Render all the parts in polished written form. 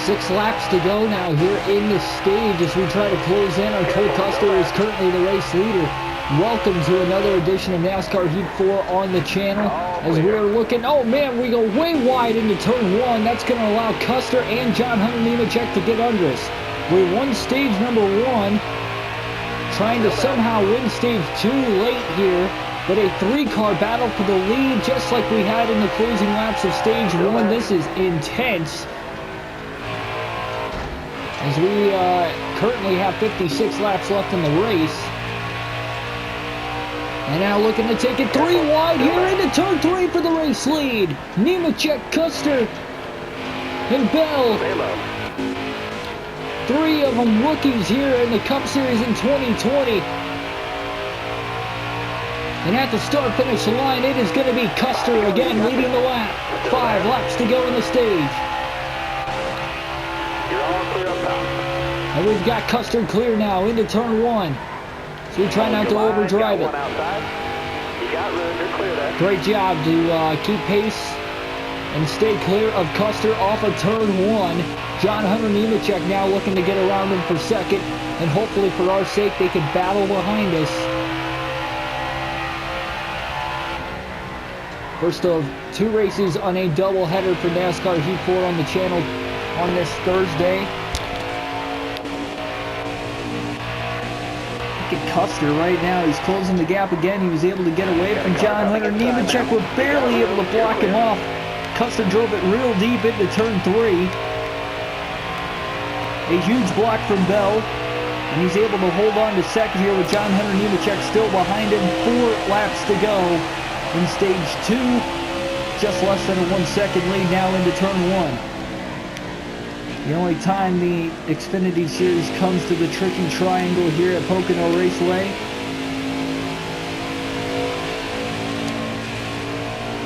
6 laps to go now here in the stage as we try to close in. Our Cole Custer is currently the race leader. Welcome to another edition of NASCAR Heat 4 on the channel. As we are looking, oh man, we go way wide into turn 1. That's going to allow Custer and John Hunter Nemechek to get under us. We won stage number 1, trying to somehow win stage 2 late here. But a 3-car battle for the lead, just like we had in the closing laps of stage 1. This is intense. As we currently have 56 laps left in the race. And now looking to take it 3 wide here into turn 3 for the race lead. Nemechek, Custer, and Bell. 3 of them rookies here in the Cup Series in 2020. And at the start-finish line, it is going to be Custer again leading the lap. 5 laps to go in the stage. And we've got Custer clear now into turn 1. So we try not to overdrive it. Great job to keep pace and stay clear of Custer off of turn 1. John Hunter Nemechek now looking to get around him for second. And hopefully for our sake, they can battle behind us. First of 2 races on a doubleheader for NASCAR Heat 4 on the channel on this Thursday. Look at Custer right now. He's closing the gap again. He was able to get away from John Hunter Nemechek. We're barely able to block him off. Custer drove it real deep into turn 3. A huge block from Bell. And he's able to hold on to second here with John Hunter Nemechek still behind him. 4 laps to go. In stage 2, just less than a 1-second lead now into turn 1. The only time the Xfinity Series comes to the tricky triangle here at Pocono Raceway.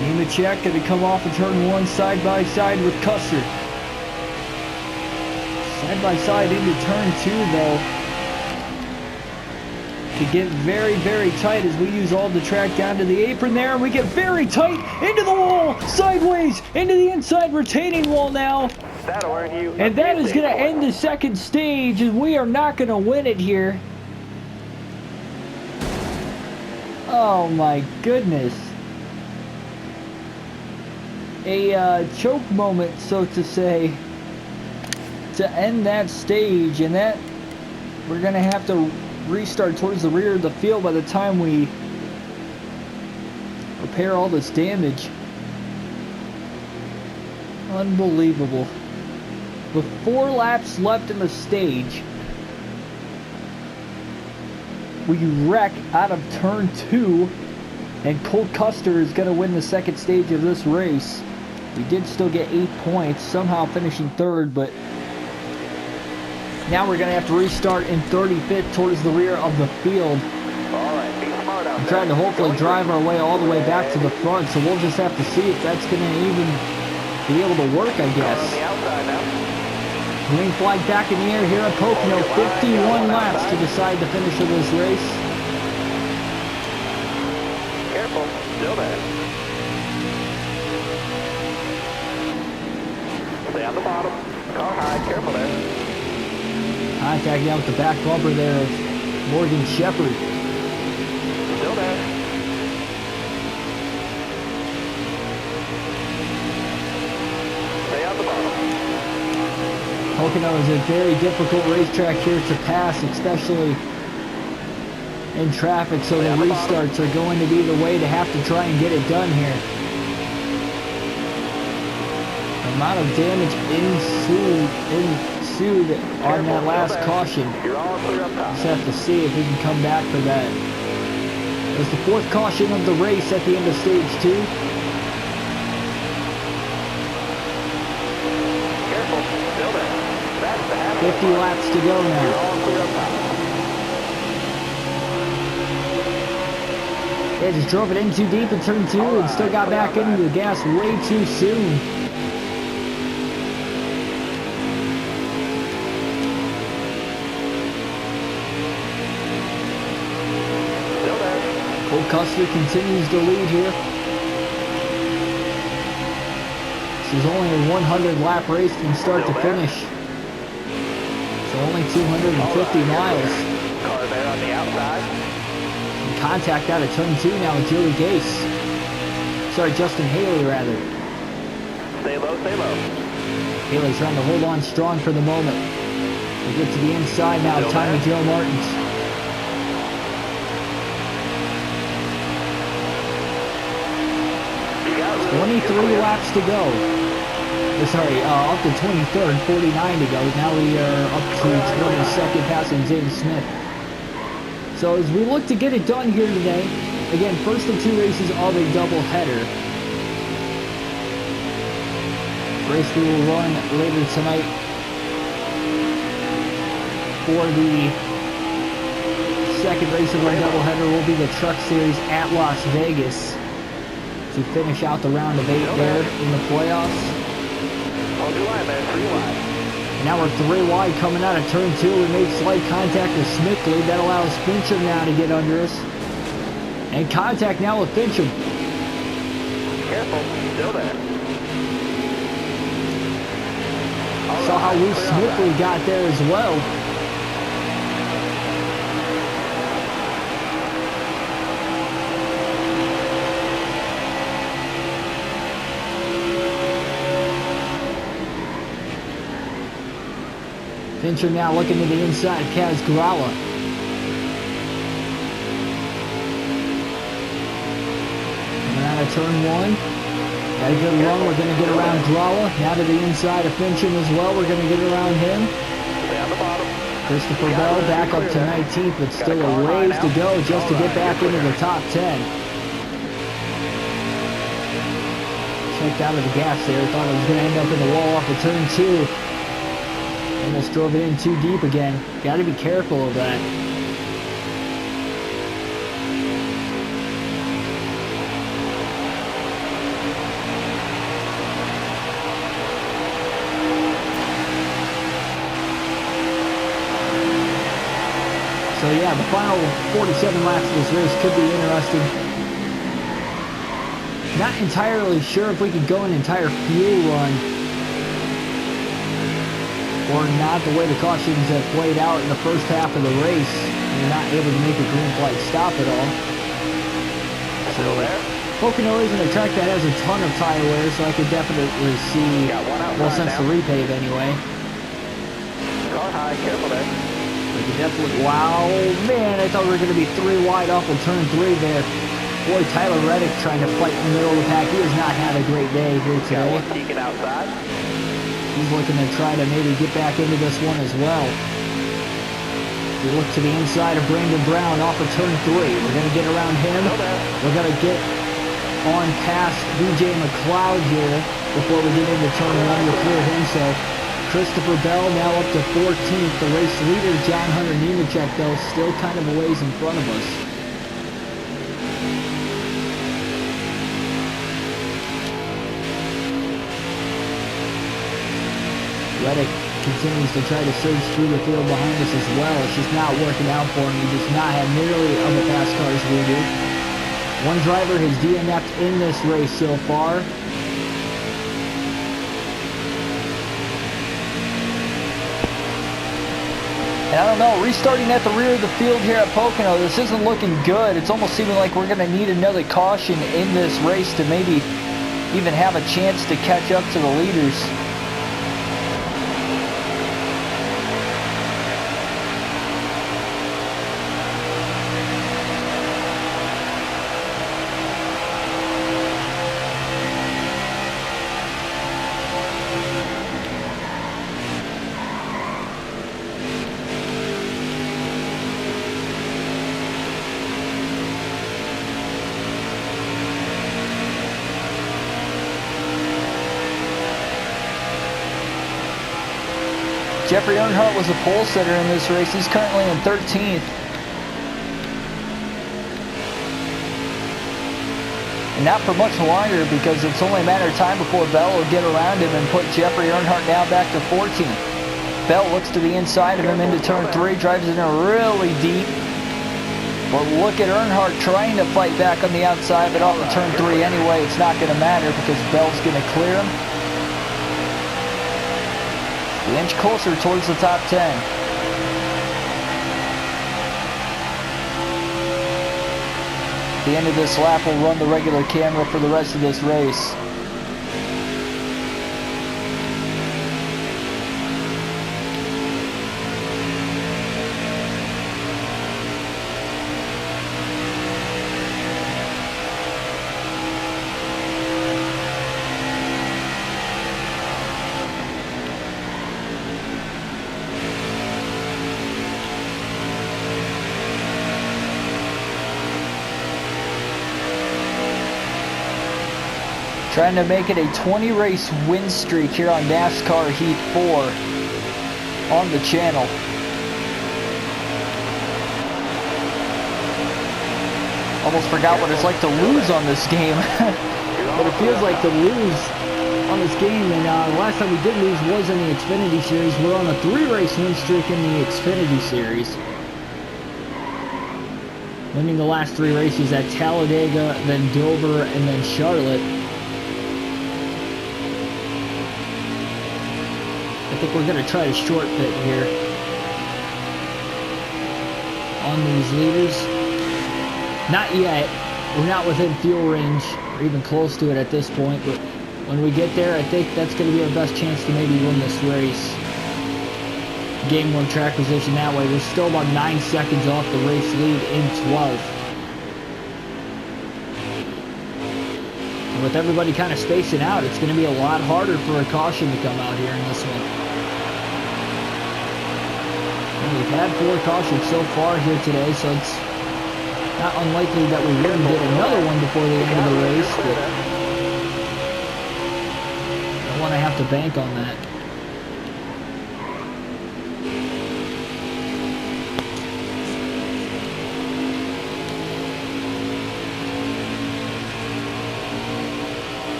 Nemechek going to come off of turn 1 side by side with Custer. Side by side into turn 2 though. To get very, very tight as we use all the track down to the apron there. And we get very tight into the wall, sideways, into the inside retaining wall now. And that is going to end the second stage, and we are not going to win it here. Oh my goodness. A choke moment, so to say, to end that stage. And that we're going to have to restart towards the rear of the field by the time we repair all this damage. Unbelievable. With 4 laps left in the stage, we wreck out of turn 2, and Cole Custer is going to win the second stage of this race. We did still get 8 points, somehow finishing 3rd, but now we're going to have to restart in 35th towards the rear of the field. I'm trying to hopefully drive our way all the way back to the front, so we'll just have to see if that's going to even be able to work, I guess. Green flag back in the air here at Pocono. 51 laps to decide the finish of this race. Careful, still there. Stay on the bottom. Car high, careful there. Contact down with the back bumper there of Morgan Shepherd. Still there. Stay on the bottom. Pocono is a very difficult racetrack here to pass, especially in traffic, so the restarts are going to be the way to have to try and get it done here. The amount of damage ensued on that last caution. Just have to see if we can come back for that. It was the 4th caution of the race at the end of stage 2. Careful, still there. That's the half 50 laps to go now. They just drove it in too deep in turn 2 and still got back into the gas way too soon. Cole Custer continues to lead here. This is only a 100 lap race from start to finish. So only 250 miles. Car there on the outside. And contact out of turn 2 now with Joey Gase. Sorry, Justin Haley rather. Stay low, stay low. Haley's trying to hold on strong for the moment. We get to the inside now, Tommy Joe Martins. You 23 laps to go. Up to 23rd, 49 to go. Now we are up to 22nd, passing James Smith. So as we look to get it done here today, again, first of 2 races of a doubleheader. Race we will run later tonight for the second race of our doubleheader will be the Truck Series at Las Vegas to finish out the round of 8 there in the playoffs. Hold your line there, 3 wide. And now we're 3 wide coming out of turn 2. We made slight contact with Smithley. That allows Fincham now to get under us. And contact now with Fincham. Careful, still there. Saw how loose Smithley got there as well. Fincher now looking to the inside, Kaz Gralla. Coming out of turn 1. Got a good run, we're going to get around Gralla. Now to the inside of Fincham as well, we're going to get around him. Stay on the bottom. Christopher Bell back up to 19th, but still a ways to go just to get back into the top 10. Checked out of the gas there, thought it was going to end up in the wall off of turn 2. Almost drove it in too deep again. Got to be careful of that. So yeah, the final 47 laps of this race could be interesting. Not entirely sure if we could go an entire fuel run or not, the way the cautions have played out in the first half of the race. We're not able to make a green flag stop at all. Still there. Pocono isn't a track that has a ton of tire wear, so I could definitely see, well, since the repave anyway. Car high, careful there. We could definitely, wow, man, I thought we were going to be 3 wide off of turn 3 there. Boy, Tyler Reddick trying to fight in the middle of the pack. He has not had a great day here today. Got one peeking outside. He's looking to try to maybe get back into this one as well. We look to the inside of Brandon Brown off of turn 3. We're going to get around him. We're going to get on past BJ McLeod here before we get into turn 1 to clear him. So Christopher Bell now up to 14th. The race leader, John Hunter Nemechek, though, still kind of a ways in front of us. Reddick continues to try to surge through the field behind us as well. It's just not working out for him. He does not have nearly of a fast car as we do. One driver has DNF'd in this race so far. And I don't know, restarting at the rear of the field here at Pocono, this isn't looking good. It's almost seeming like we're going to need another caution in this race to maybe even have a chance to catch up to the leaders. Jeffrey Earnhardt was a pole sitter in this race. He's currently in 13th. And not for much longer, because it's only a matter of time before Bell will get around him and put Jeffrey Earnhardt now back to 14th. Bell looks to the inside of him into turn 3, drives it in really deep. But look at Earnhardt trying to fight back on the outside, but off of turn 3 anyway, it's not going to matter because Bell's going to clear him. An inch closer towards the top 10. At the end of this lap, we'll run the regular camera for the rest of this race. Trying to make it a 20 race win streak here on NASCAR Heat 4 on the channel. Almost forgot what it's like to lose on this game. But it feels like to lose on this game. And the last time we did lose was in the Xfinity Series. We're on a 3 race win streak in the Xfinity Series, winning the last 3 races at Talladega, then Dover, and then Charlotte. I think we're going to try to short pit here on these leaders. Not yet. We're not within fuel range or even close to it at this point, but when we get there, I think that's going to be our best chance to maybe win this race. Gain 1 track position that way. We're still about 9 seconds off the race lead in 12th. And with everybody kind of spacing out, it's going to be a lot harder for a caution to come out here in this one. And we've had 4 cautions so far here today, so it's not unlikely that we will get another one before the end of the race, but I don't want to have to bank on that.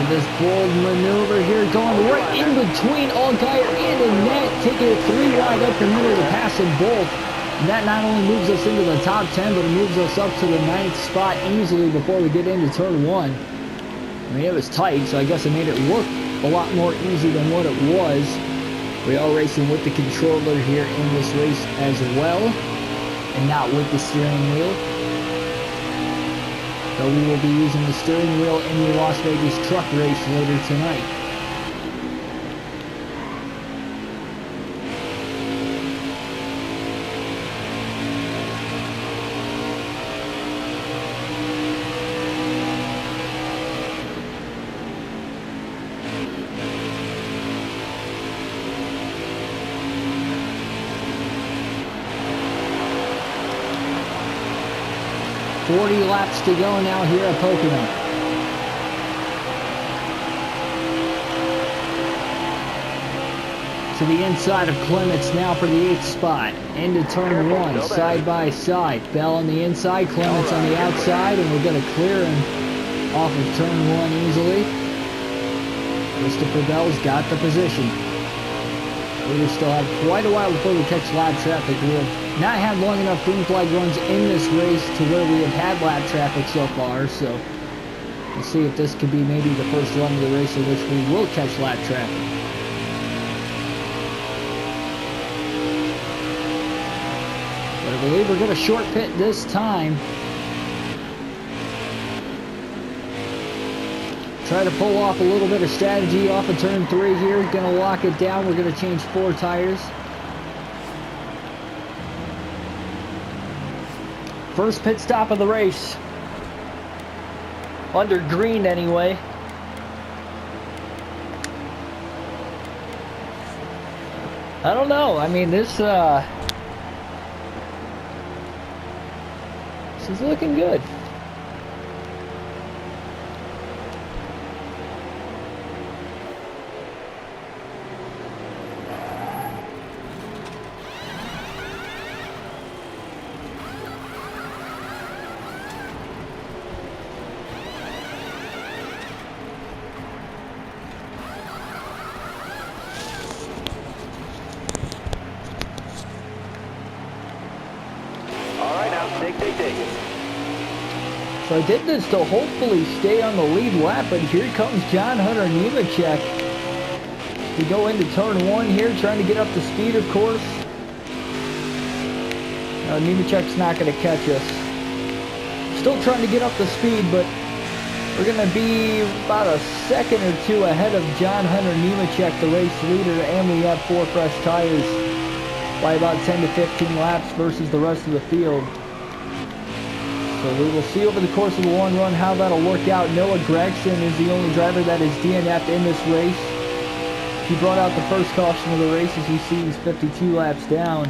This bold maneuver here, going right in between Allgaier and Annette, taking it 3 wide up the middle to pass them both. And that not only moves us into the top 10, but it moves us up to the 9th spot easily before we get into turn 1. I mean, it was tight, so I guess it made it look a lot more easy than what it was. We are racing with the controller here in this race as well, and not with the steering wheel. Though we will be using the steering wheel in the Las Vegas truck race later tonight. Forty laps to go now here at Pocono. To the inside of Clements now for the 8th spot. Into turn 1, side by side. Bell on the inside, Clements on the outside, and we're going to clear him off of turn 1 easily. Christopher Bell's got the position. We still have quite a while before we catch lap traffic. We have not had long enough green flag runs in this race to where we have had lap traffic so far, so we'll see if this could be maybe the first run of the race in which we will catch lap traffic. But I believe we're going to short pit this time. Try to pull off a little bit of strategy off of turn 3 here. Gonna lock it down. We're gonna change 4 tires. First pit stop of the race. Under green anyway. I don't know. I mean, this is looking good. dig. So I did this to hopefully stay on the lead lap, but here comes John Hunter Nemechek. We go into turn 1 here, trying to get up to speed, of course. Nemechek's not going to catch us. Still trying to get up to speed, but we're going to be about a second or two ahead of John Hunter Nemechek, the race leader, and we have 4 fresh tires by about 10 to 15 laps versus the rest of the field. So we will see over the course of the long run how that'll work out. Noah Gregson is the only driver that is DNF'd in this race. He brought out the first caution of the race. As you see, he's 52 laps down.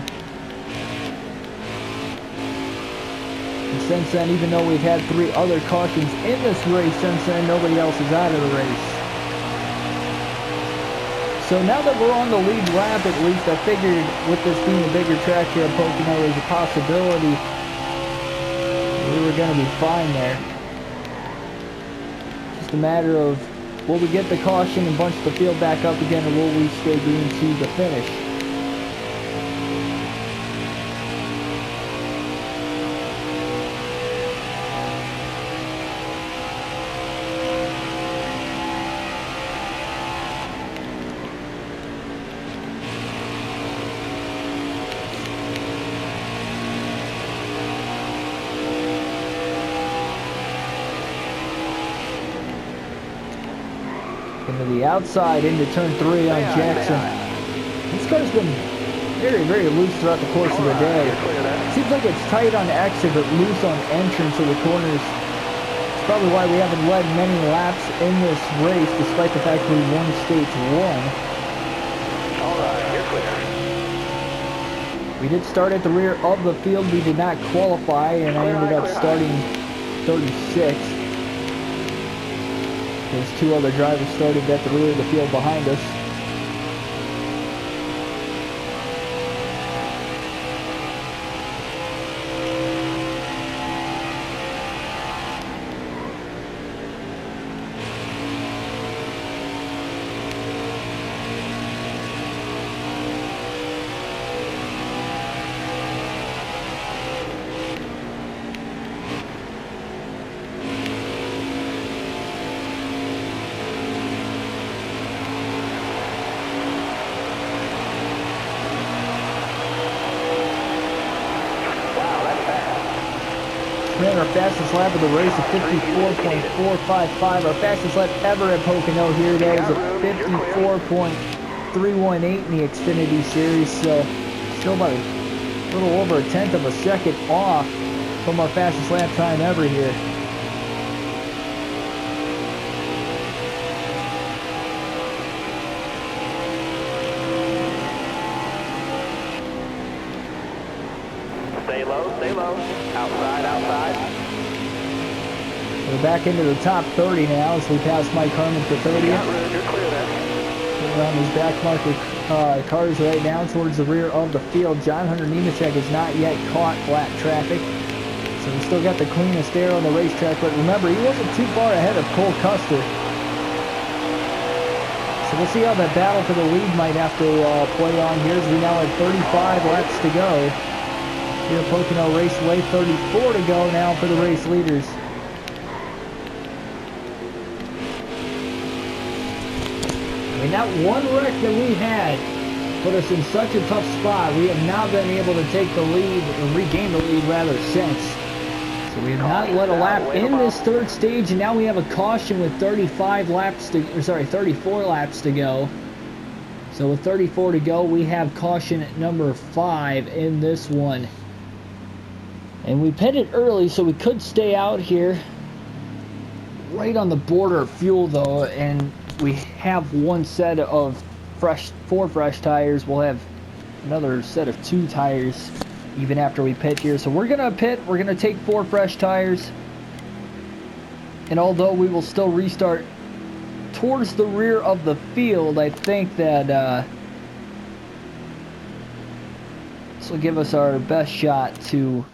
And since then, even though we've had 3 other cautions in this race since then, nobody else is out of the race. So now that we're on the lead lap, at least, I figured with this being a bigger track here at Pocono, there's a possibility we were going to be fine there. Just a matter of, will we get the caution and bunch the field back up again, or will we stay green to the finish? Into the outside, into turn 3 on Jackson. This car's been very, very loose throughout the course of the day. Seems like it's tight on exit, but loose on entrance of the corners. It's probably why we haven't led many laps in this race, despite the fact we won stage 1. Alright, you're clear. We did start at the rear of the field. We did not qualify, and I ended up starting 36th. There's 2 other drivers started at the rear of the field behind us. Ran our fastest lap of the race at 54.455. Our fastest lap ever at Pocono here, though, is a 54.318 in the Xfinity Series. So still about a little over a tenth of a second off from our fastest lap time ever here. Stay low, stay low. Outside, outside. We're back into the top 30 now as we pass Mike Harmon for 30th. You're clear there. Getting around these back marker cars right now towards the rear of the field. John Hunter Nemechek has not yet caught flat traffic, so we still got the cleanest air on the racetrack. But remember, he wasn't too far ahead of Cole Custer. So we'll see how that battle for the lead might have to play on here, as we now have 35 laps to go. Here at Pocono Raceway, 34 to go now for the race leaders. I mean, that one wreck that we had put us in such a tough spot. We have now been able to take the lead, or regain the lead rather, since. So we have not led a lap in this third stage, and now we have a caution with 34 laps to go. So with 34 to go, we have caution at number 5 in this one. And we pitted early, so we could stay out here. Right on the border of fuel, though, and we have one set of 4 fresh tires. We'll have another set of 2 tires even after we pit here. So we're gonna pit. We're gonna take 4 fresh tires. And although we will still restart towards the rear of the field, I think that this will give us our best shot to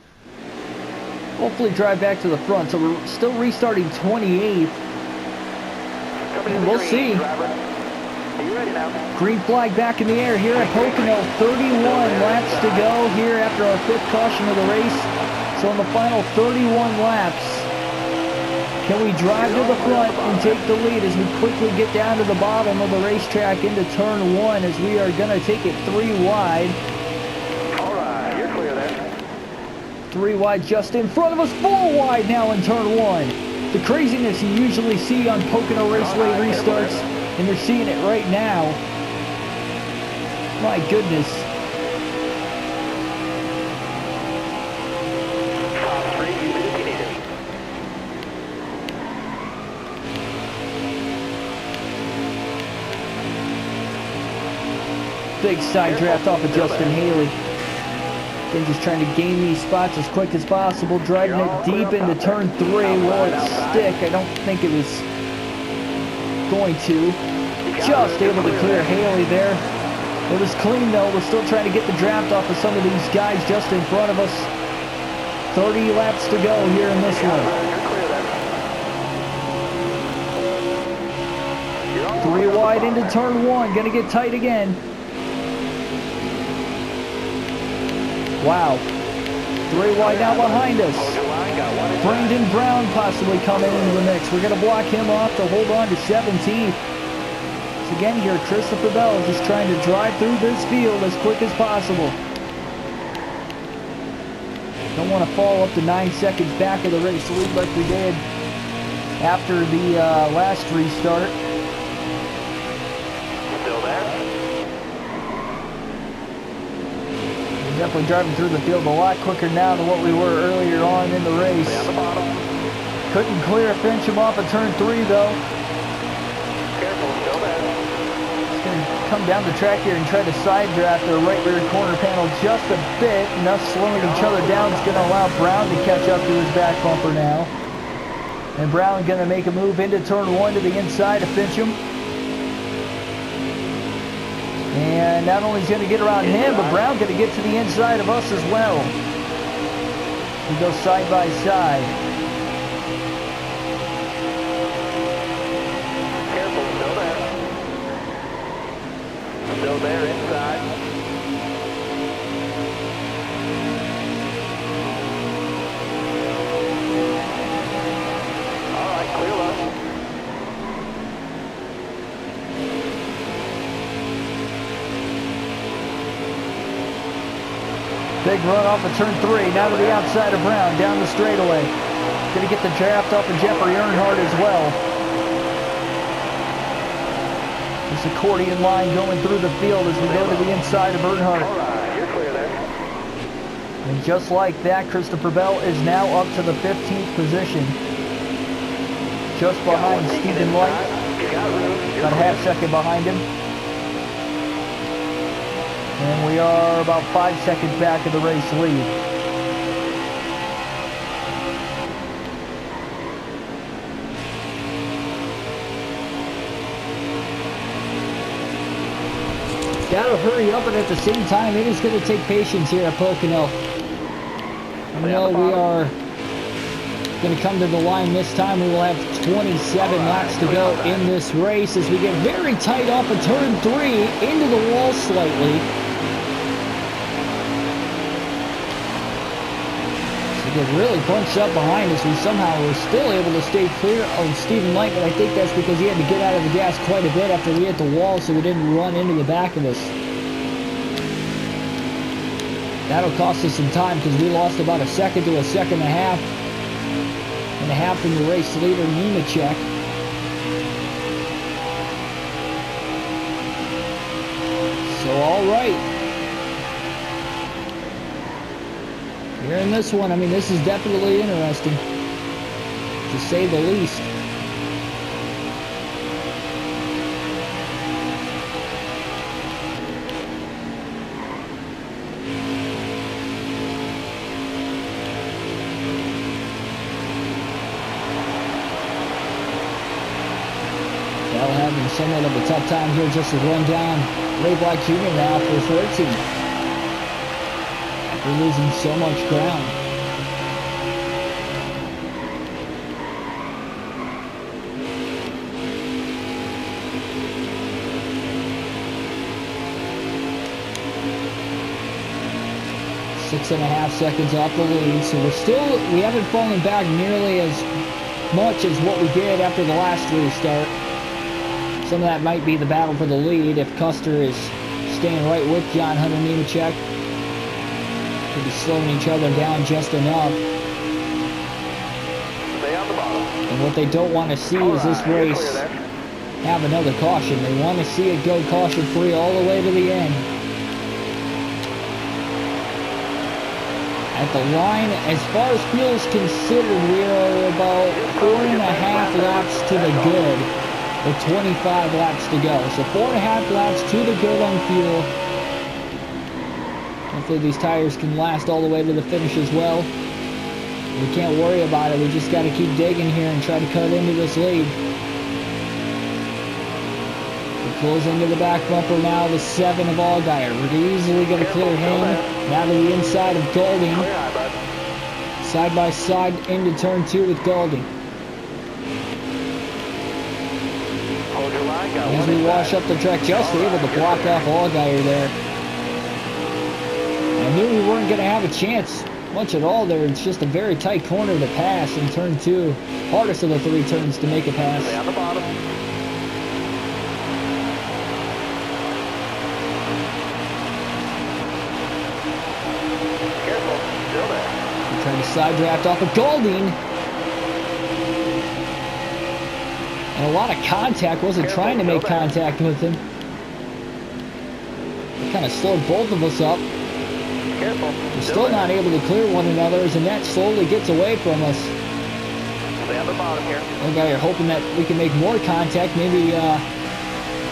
hopefully drive back to the front. So we're still restarting 28th. And we'll see. Are you ready now? Green flag back in the air here at Pocono. 31 laps to go here after our 5th caution of the race. So in the final 31 laps, can we drive to the front and take the lead as we quickly get down to the bottom of the racetrack into turn 1 as we are going to take it 3 wide. All right, you're clear there. 3 wide just in front of us, 4 wide now in turn 1. The craziness you usually see on Pocono Raceway restarts, and they're seeing it right now. My goodness. Top 3, use it if you need it. Big side draft off of Justin Haley. Again, just trying to gain these spots as quick as possible, driving it deep into turn 3. Will it stick? I don't think it was going to. Just able to clear Haley there. It was clean though. We're still trying to get the draft off of some of these guys just in front of us. 30 laps to go here in this one. You're clear there. 3 wide into turn 1. Gonna get tight again. Wow. 3 wide now behind us. Brandon Brown possibly coming into the mix. We're going to block him off to hold on to 17th. So again here, Christopher Bell is just trying to drive through this field as quick as possible. Don't want to fall up to 9 seconds back of the race lead like we did after the last restart. Still there? Definitely driving through the field a lot quicker now than what we were earlier on in the race. Stay on the bottom. Couldn't clear Fincham off of turn 3 though. Careful, still there. Just going to come down the track here and try to side draft the right rear corner panel just a bit. Enough slowing each other down is going to allow Brown to catch up to his back bumper now. And Brown going to make a move into turn 1 to the inside of Fincham. And not only is he going to get around him, but Brown going to get to the inside of us as well. We go side by side. Careful, still there. Still there, inside. All right, clear left. Big run off of turn 3, now to the outside of Brown, down the straightaway. Gonna get the draft off of Jeffrey Earnhardt as well. This accordion line going through the field as we go to the inside of Earnhardt. All right, you're clear there. And just like that, Christopher Bell is now up to the 15th position. Just behind Stephen Light. You got room. About a half second behind him. And we are about 5 seconds back of the race lead. Gotta hurry up, and at the same time, it is going to take patience here at Pocono. I know we are going to come to the line this time. We will have 27 laps to go in this race as we get very tight off of turn 3 into the wall slightly. Get really bunched up behind us. We somehow were still able to stay clear of Stephen Light, but I think that's because he had to get out of the gas quite a bit after we hit the wall so we didn't run into the back of us. That'll cost us some time because we lost about a second to a second and a half from the race leader, Nemechek. So, all right. Here in this one, I mean, this is definitely interesting, to say the least. Bell having somewhat of a tough time here just to run down Ray Black Jr. now for 14th. We're losing so much ground. 6.5 seconds off the lead. So we haven't fallen back nearly as much as what we did after the last restart. Some of that might be the battle for the lead if Custer is staying right with John Hunter Nemechek. Could be slowing each other down just enough. Stay on the bottom. And what they don't want to see is this race have another caution. They want to see it go caution free all the way to the end. At the line, as far as fuel is considered, we are about 4.5 laps to the good, with 25 laps to go. So 4.5 laps to the good on fuel. Hopefully these tires can last all the way to the finish as well. We can't worry about it. We just got to keep digging here and try to cut into this lead. We close into the back bumper now, the 7 of Allgaier. We're easily going to clear him. Now to the inside of Golding. Side by side into turn 2 with Golding. As we wash up the track, just able to block off Allgaier there. I knew we weren't going to have a chance much at all there. It's just a very tight corner to pass in turn 2. Hardest of the 3 turns to make a pass. Stay on the bottom. Careful, still there. We tried to side draft off of Golding. And a lot of contact. Wasn't trying to make contact with him. It kind of slowed both of us up. Careful. We're still not able to clear one another as the net slowly gets away from us. Stay on the bottom here. Okay, you're hoping that we can make more contact. Maybe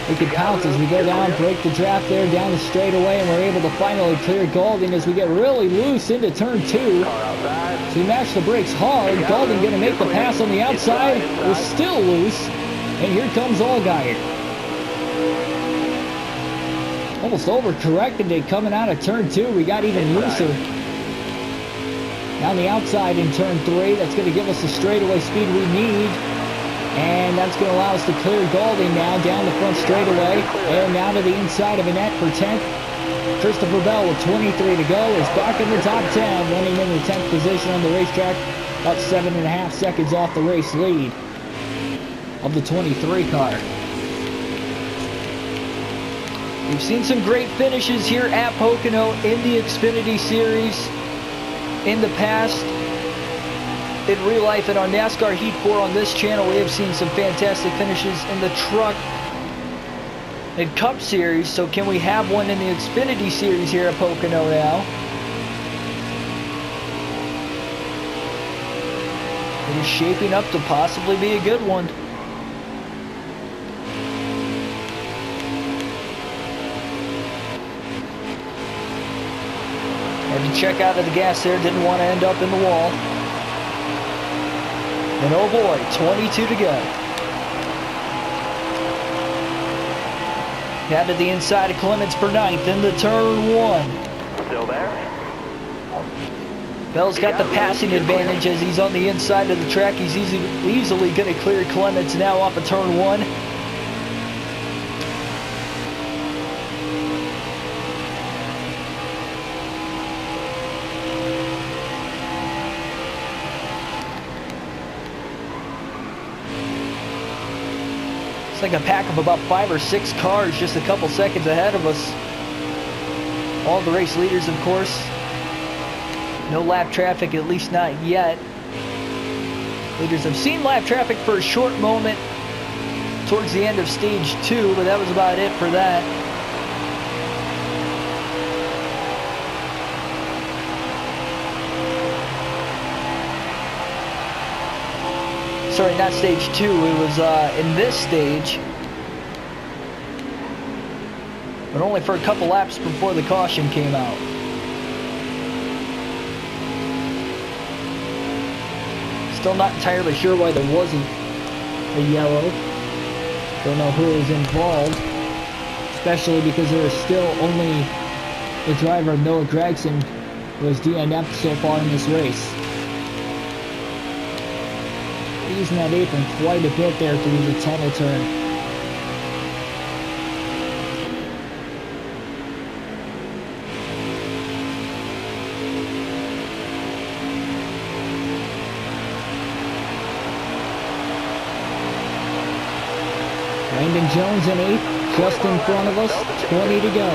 we can pounce as we go down, break the draft there down the straightaway, and we're able to finally clear Golding as we get really loose into turn 2. Car outside. So we mash the brakes hard. Golding going to make the pass on the outside. We're still loose. And here comes Allgaier. Almost overcorrected it coming out of turn 2. We got even looser. Down the outside in turn 3. That's going to give us the straightaway speed we need. And that's going to allow us to clear Golding now down the front straightaway. And now to the inside of Annette for 10th. Christopher Bell with 23 to go is back in the top 10, running in the 10th position on the racetrack. About 7.5 seconds off the race lead of the 23 car. We've seen some great finishes here at Pocono in the Xfinity Series in the past. In real life and on NASCAR Heat 4 on this channel, we have seen some fantastic finishes in the Truck and Cup Series. So can we have one in the Xfinity Series here at Pocono now? It is shaping up to possibly be a good one. Had to check out of the gas there, didn't want to end up in the wall. And oh boy, 22 to go. Down to the inside of Clements for 9th into turn 1. Still there. Bell's got the passing advantage as he's on the inside of the track. He's easily going to clear Clements now off of turn 1. It's like a pack of about 5 or 6 cars just a couple seconds ahead of us. All the race leaders, of course. No lap traffic, at least not yet. Leaders have seen lap traffic for a short moment towards the end of stage 2, but that was about it for that. Sorry, not stage 2, it was in this stage. But only for a couple laps before the caution came out. Still not entirely sure why there wasn't a yellow. Don't know who was involved. Especially because there is still only the driver, Noah Gregson, who has DNF'd so far in this race. Using that apron quite a bit there through the tunnel turn. Brandon Jones in 8th, just in front of us, 20 to go.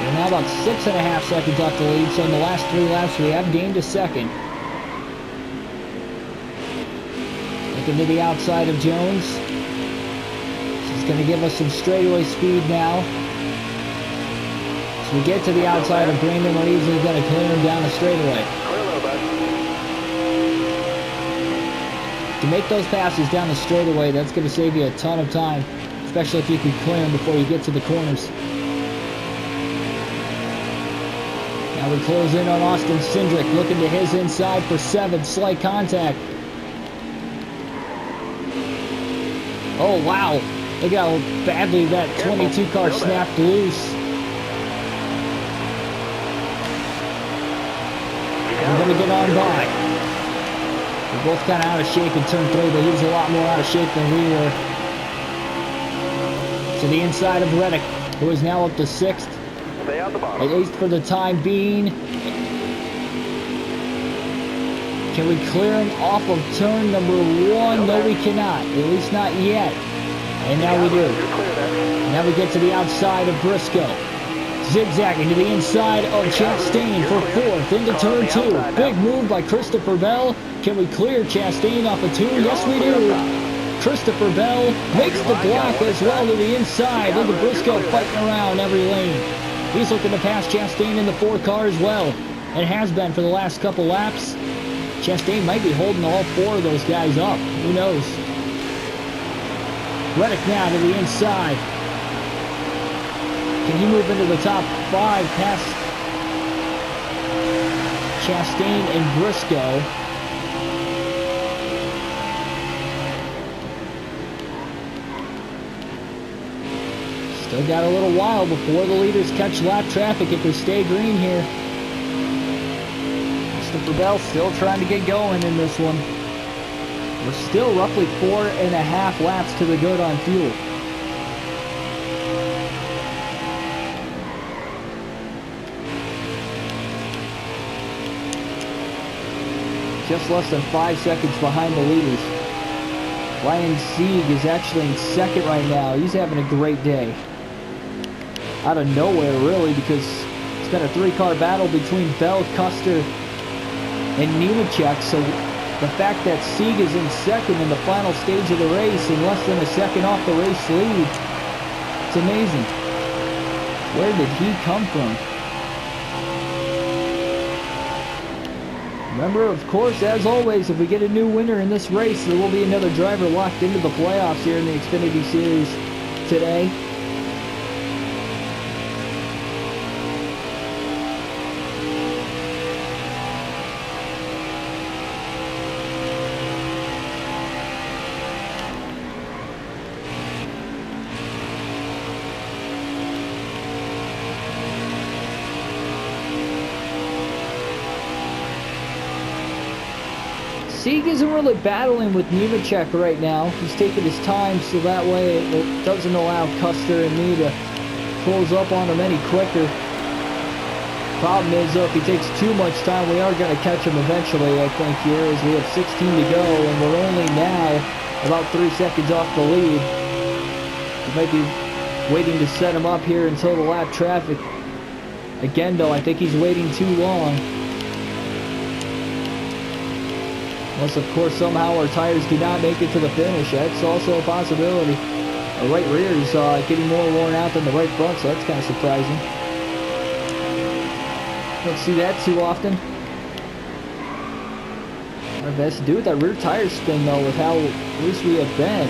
We're now about 6.5 seconds off the lead, so in the last 3 laps we have gained a second. Looking to the outside of Jones. This is going to give us some straightaway speed now. As we get to the outside of Brandon, we're easily going to clear him down the straightaway. To make those passes down the straightaway, that's going to save you a ton of time, especially if you can clear them before you get to the corners. Now we close in on Austin Cindric, looking to his inside for 7, slight contact. Oh wow, look how badly that 22 car snapped loose. We're going to get on by. We're both kind of out of shape in turn 3, but he's a lot more out of shape than we were. To the inside of Reddick, who is now up to 6th. At least for the time being. Can we clear him off of turn number 1? No, we cannot. At least not yet. And now we do. Now we get to the outside of Briscoe. Zigzagging to the inside of Chastain for 4th into turn 2. Big move by Christopher Bell. Can we clear Chastain off of 2? Yes, we do. Christopher Bell makes the block as well to the inside. Look at Briscoe fighting around every lane. He's looking to pass Chastain in the 4 car as well. And has been for the last couple laps. Chastain might be holding all 4 of those guys up. Who knows? Reddick now to the inside. Can he move into the top 5 past Chastain and Briscoe? Still got a little while before the leaders catch lap traffic if we stay green here. Christopher Bell still trying to get going in this one. We're still roughly 4.5 laps to the good on fuel. Just less than 5 seconds behind the leaders. Ryan Sieg is actually in 2nd right now. He's having a great day. Out of nowhere, really, because it's been a 3-car battle between Bell, Custer, and Nemechek. So the fact that Sieg is in 2nd in the final stage of the race and less than a second off the race lead, it's amazing. Where did he come from? Remember, of course, as always, if we get a new winner in this race, there will be another driver locked into the playoffs here in the Xfinity Series today. Sieg isn't really battling with Nemechek right now. He's taking his time so that way it doesn't allow Custer and me to close up on him any quicker. Problem is, though, if he takes too much time, we are going to catch him eventually, I think, here, as we have 16 to go, and we're only now about 3 seconds off the lead. We might be waiting to set him up here until the lap traffic. Again, though, I think he's waiting too long. Unless, of course, somehow our tires do not make it to the finish. That's also a possibility. Our right rear is getting more worn out than the right front, so that's kind of surprising. Don't see that too often. Our best to do with that rear tire spin, though, with how loose we have been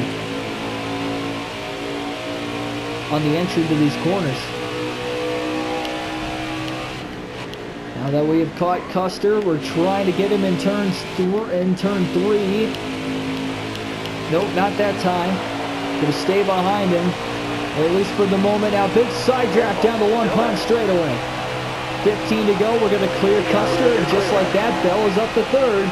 on the entry to these corners. Now that we have caught Custer, we're trying to get him in turn 3. Nope, not that time. Gonna stay behind him, at least for the moment. Now big side draft down the 1 pond straightaway. 15 to go, we're gonna clear Custer, and just like that, Bell is up to 3rd.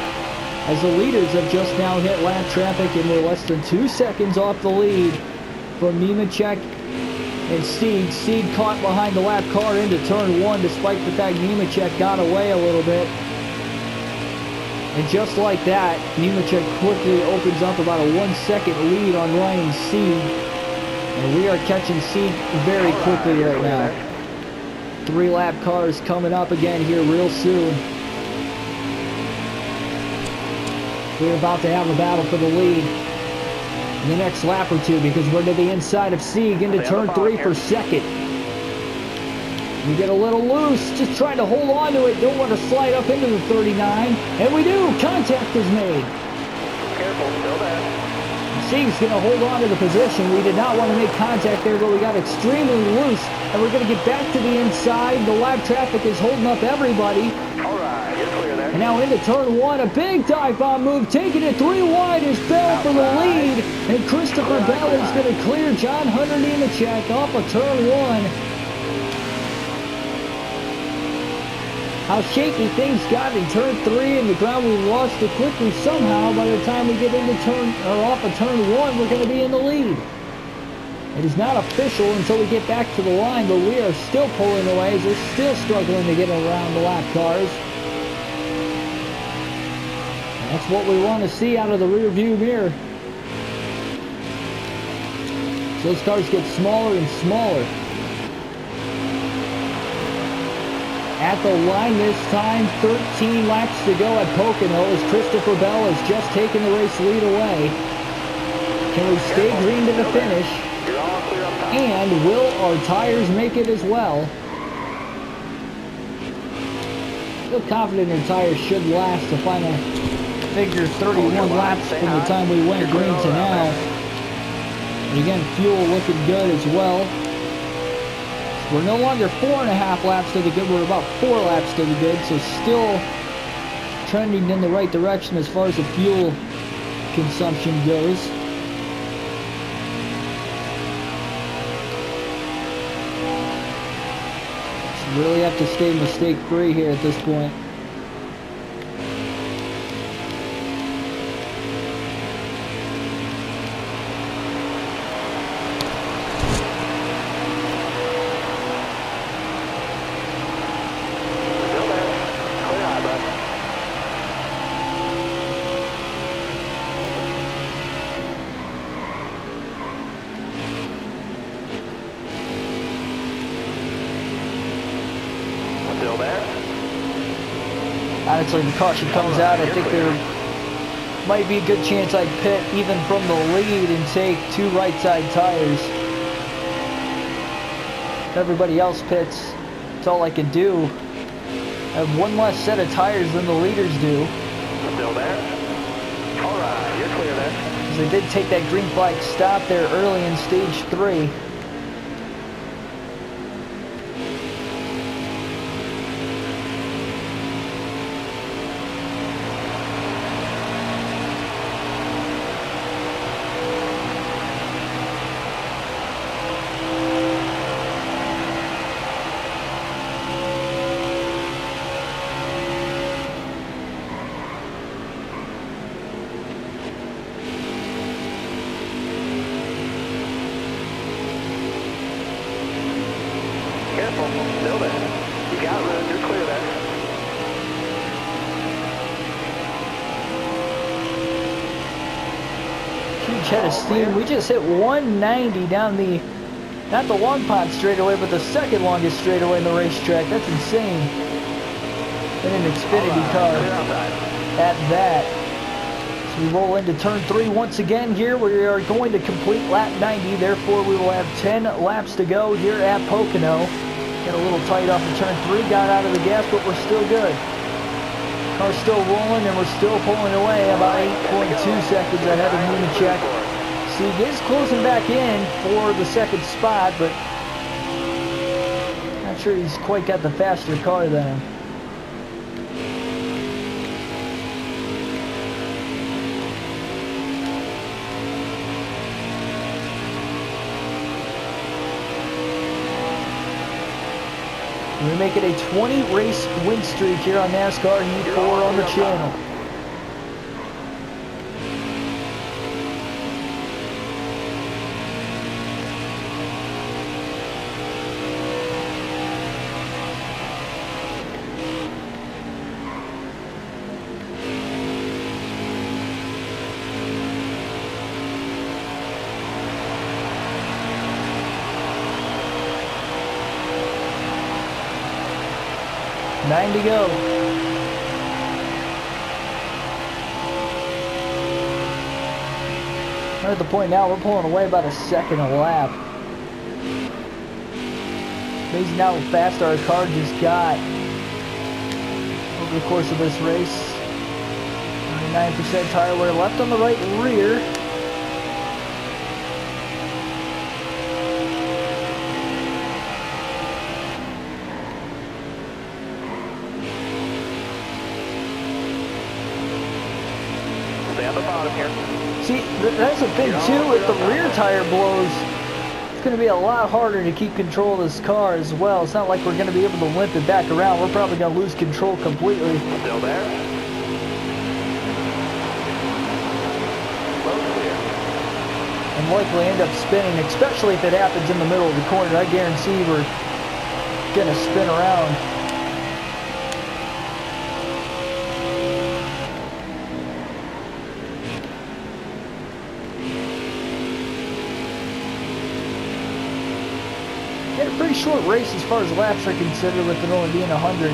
As the leaders have just now hit lap traffic, and we're less than 2 seconds off the lead from Nemechek and Sieg. Sieg caught behind the lap car into turn 1, despite the fact Nemechek got away a little bit. And just like that, Nemechek quickly opens up about a 1 second lead on Ryan Sieg. And we are catching Sieg very quickly right now. 3 lap cars coming up again here real soon. We're about to have a battle for the lead in the next lap or two because we're to the inside of Sieg into turn 3 for second. We get a little loose, just trying to hold on to it, don't want to slide up into the 39, and we do! Contact is made! Careful, still there. Sieg's going to hold on to the position. We did not want to make contact there, but we got extremely loose, and we're going to get back to the inside. The lap traffic is holding up everybody. Alright, you're clear there. And now into turn 1, a big dive bomb move, taking it 3 wide is Bell for the lead, and Christopher Bell is going to clear John Hunter Nemechek off of turn 1. How shaky things got in turn 3 and the ground, we lost it quickly somehow. By the time we get into off of turn 1, we're going to be in the lead. It is not official until we get back to the line, but we are still pulling away as they're still struggling to get around the lap cars. And that's what we want to see out of the rear view mirror. So those cars get smaller and smaller. At the line this time, 13 laps to go at Pocono as Christopher Bell has just taken the race lead away. Can we stay green to the finish? And will our tires make it as well? Feel confident our tires should last to final figure 31 laps from the time we went green to now. And again, fuel looking good as well. We're no longer 4.5 laps to the good, we're about 4 laps to the good, so still trending in the right direction as far as the fuel consumption goes. So really have to stay mistake-free here at this point. Still there? Honestly, the caution comes out. I think there might be a good chance I'd pit even from the lead and take 2 right side tires. If everybody else pits, that's all I can do. I have 1 less set of tires than the leaders do. Still there? Alright, you're clear there. Because they did take that green flag stop there early in stage 3. Careful, still there. You got room, you're clear there. Huge head of steam. We just hit 190 down the, not the long pond straightaway, but the second longest straightaway in the racetrack. That's insane. In an Xfinity car at that. So we roll into turn 3 once again here. We are going to complete lap 90. Therefore, we will have 10 laps to go here at Pocono. Got a little tight off of turn 3. Got out of the gas, but we're still good. Car's still rolling, and we're still pulling away about 8.2 seconds ahead of Nemechek. Sieg is closing back in for the second spot, but not sure he's quite got the faster car than him. We make it a 20 race win streak here on NASCAR Heat 4 on the channel. 9 to go. We're at the point now we're pulling away about a second a lap. Amazing how fast our car just got over the course of this race. 99% tire wear left on the right rear. Stay on the bottom here. See, that's the thing too, if the rear tire blows, it's going to be a lot harder to keep control of this car as well. It's not like we're going to be able to limp it back around. We're probably going to lose control completely. Still there? Low clear. And likely end up spinning, especially if it happens in the middle of the corner. I guarantee we're going to spin around. A pretty short race as far as laps are considered, with it only being 100.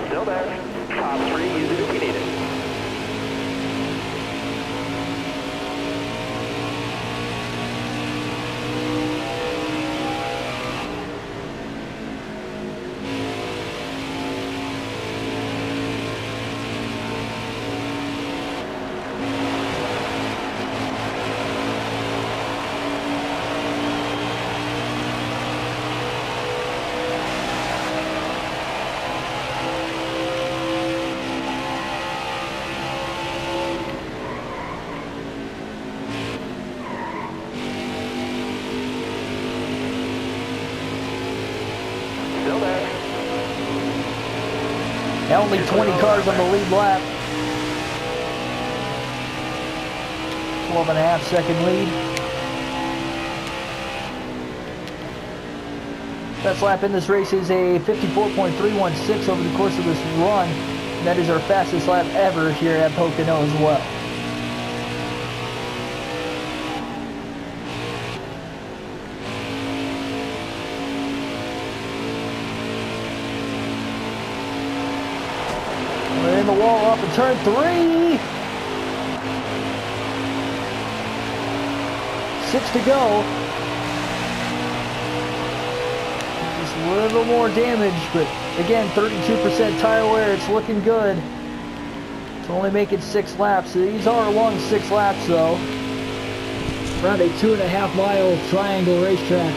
Still there. Top 3, use it if you need it. Still there. Now only 20 cars on the lead lap. 12.5-second lead. Best lap in this race is a 54.316 over the course of this run. And that is our fastest lap ever here at Pocono as well. We're in the wall off of turn 3. 6 to go. Just a little more damage, but again, 32% tire wear. It's looking good. It's only making 6 laps. These are long 6 laps though. Around a 2.5 mile triangle racetrack.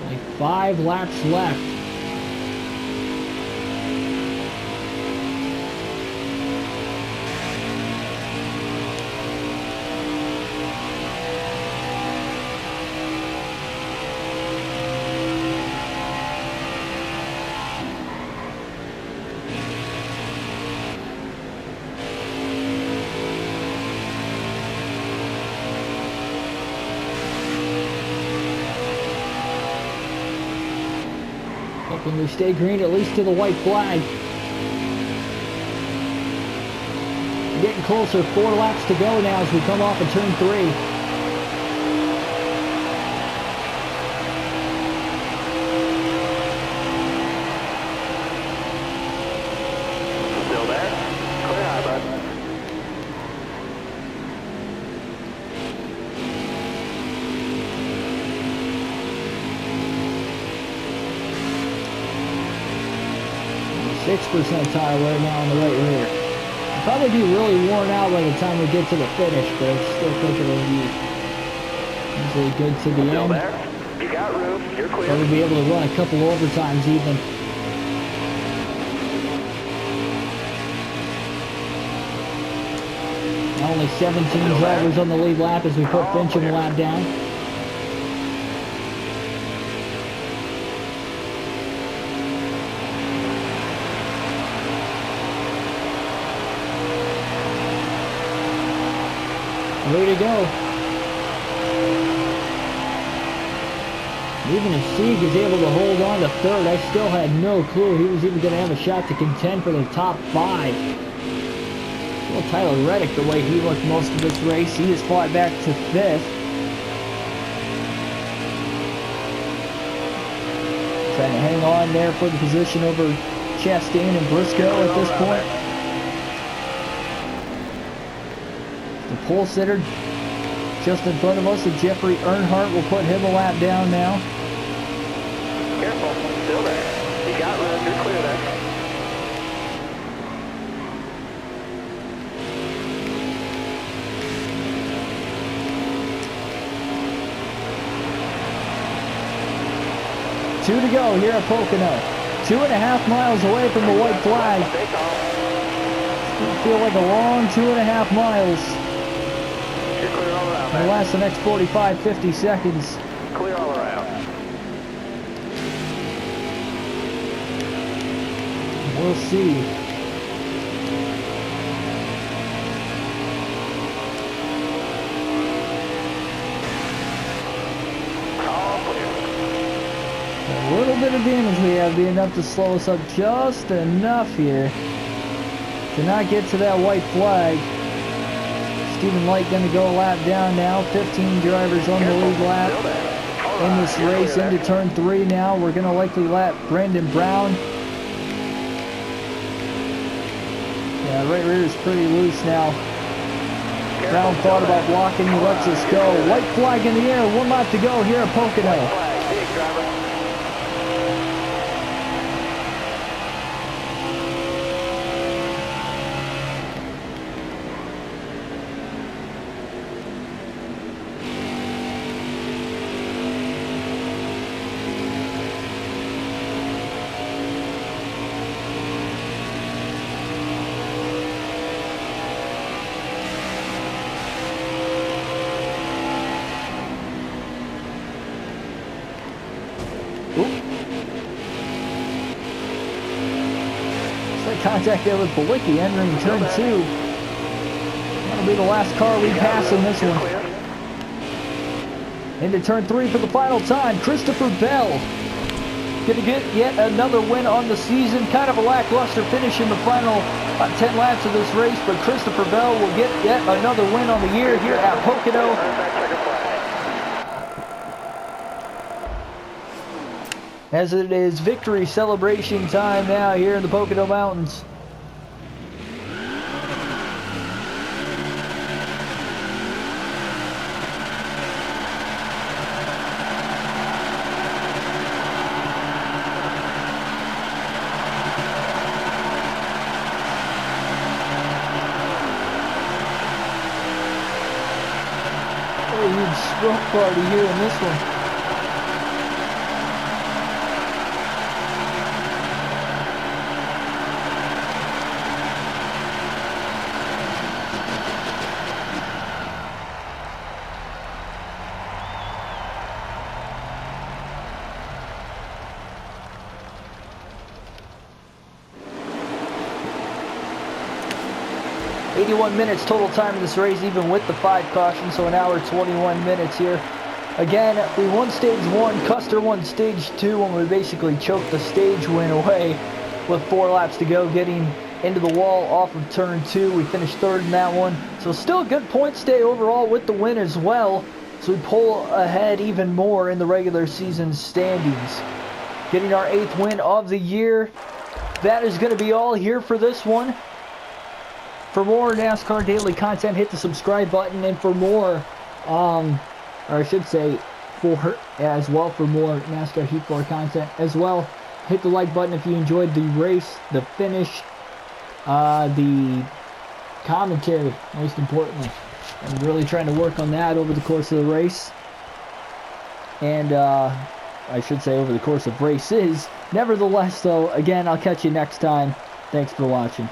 Only 5 laps left. Hoping we stay green at least to the white flag. We're getting closer, 4 laps to go now as we come off of turn 3. Still there? Clear high, bud. Only 6% tire wear now on the right rear. Probably be really worn out by the time we get to the finish, but I still think it'll be usually good to the Still end. there. You got room. You're clear. Probably be able to run a couple overtimes even. Only 17 drivers on the lead lap as we put Finch in the lap down. Way to go. Even if Sieg is able to hold on to third, I still had no clue he was even going to have a shot to contend for the top 5. Well, Tyler Reddick, the way he looked most of this race, he has fought back to 5th. Trying to hang on there for the position over Chastain and Briscoe at this point. The pole sitter just in front of us, and Jeffrey Earnhardt will put him a lap down now. Careful. Still there. You got room. You're clear there. Two to go here at Pocono. 2.5 miles away from the white flag. It's feel like a long 2.5 miles. You're clear all around. It'll last the next 45, 50 seconds. Clear all around. We'll see. A little bit of damage we have be enough to slow us up just enough here to not get to that white flag. Stephen Light going to go a lap down now. 15 drivers on the lead lap in this race into turn 3 now. We're going to likely lap Brandon Brown. Yeah, right rear is pretty loose now. Brown thought about blocking, he lets us go. White flag in the air, 1 lap to go here at Pocono. Big driver. Contact there with Balicki entering turn 2. That'll be the last car we pass in this one. Into turn 3 for the final time. Christopher Bell gonna get yet another win on the season. Kind of a lackluster finish in the final 10 laps of this race, but Christopher Bell will get yet another win on the year here at Pocono. As it is victory celebration time now here in the Pocono Mountains. A huge stroke party here in this one. Minutes total time in this race, even with the 5 cautions, so 1 hour 21 minutes here. Again, we won stage 1, Custer won stage 2 when we basically choked the stage win away with 4 laps to go, getting into the wall off of turn 2. We finished 3rd in that one, so still a good point stay overall with the win as well, so we pull ahead even more in the regular season standings. Getting our 8th win of the year. That is going to be all here for this one. For more NASCAR Daily content, hit the subscribe button, and for more, or I should say, for more NASCAR Heat 4 content as well, hit the like button if you enjoyed the race, the finish, the commentary, most importantly. I'm really trying to work on that over the course of the race. And I should say over the course of races. Nevertheless, though, again, I'll catch you next time. Thanks for watching.